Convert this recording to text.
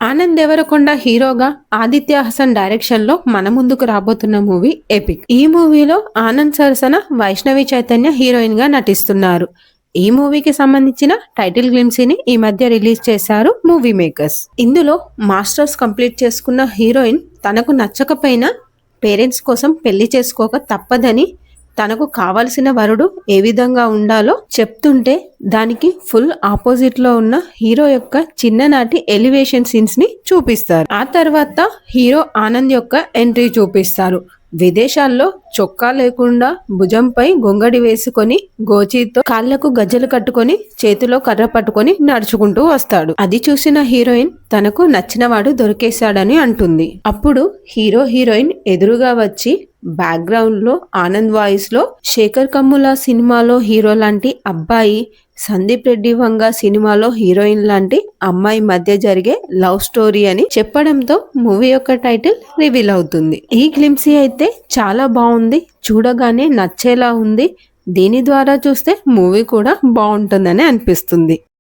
ఆనంద్ దేవరకొండ హీరోగా ఆదిత్య హసన్ డైరెక్షన్ లో మన ముందుకు రాబోతున్న మూవీ ఎపిక్. ఈ మూవీలో ఆనంద్ సరసన వైష్ణవి చైతన్య హీరోయిన్ గా నటిస్తున్నారు. ఈ మూవీకి సంబంధించిన టైటిల్ గ్లిమ్స్ ని ఈ మధ్య రిలీజ్ చేశారు మూవీ మేకర్స్. ఇందులో మాస్టర్స్ కంప్లీట్ చేసుకున్న హీరోయిన్ తనకు నచ్చకపోయినా పేరెంట్స్ కోసం పెళ్లి చేసుకోక తప్పదని, తనకు కావలసిన వరుడు ఏ విధంగా ఉండాలో చెప్తుంటే దానికి ఫుల్ ఆపోజిట్ లో ఉన్న హీరో యొక్క చిన్ననాటి ఎలివేషన్ సీన్స్ ని చూపిస్తారు. ఆ తర్వాత హీరో ఆనంద్ యొక్క ఎంట్రీ చూపిస్తారు. విదేశాల్లో చొక్కా లేకుండా భుజంపై గొంగడి వేసుకొని గోచీతో కాళ్లకు గజ్జలు కట్టుకొని చేతిలో కర్ర పట్టుకొని నడుచుకుంటూ వస్తాడు. అది చూసిన హీరోయిన్ తనకు నచ్చినవాడు దొరికేశాడని అంటుంది. అప్పుడు హీరో హీరోయిన్ ఎదురుగా వచ్చి బ్యాక్గ్రౌండ్ లో ఆనంద్ వాయిస్ లో శేఖర్ కమ్ముల సినిమాలో హీరో లాంటి అబ్బాయి, సందీప్ రెడ్డి వంగ సినిమాలో హీరోయిన్ లాంటి అమ్మాయి మధ్య జరిగే లవ్ స్టోరీ అని చెప్పడంతో మూవీ యొక్క టైటిల్ రివీల్ అవుతుంది. ఈ గ్లింప్సీ అయితే చాలా బాగుంది, చూడగానే నచ్చేలా ఉంది. దీని ద్వారా చూస్తే మూవీ కూడా బాగుంటుందని అనిపిస్తుంది.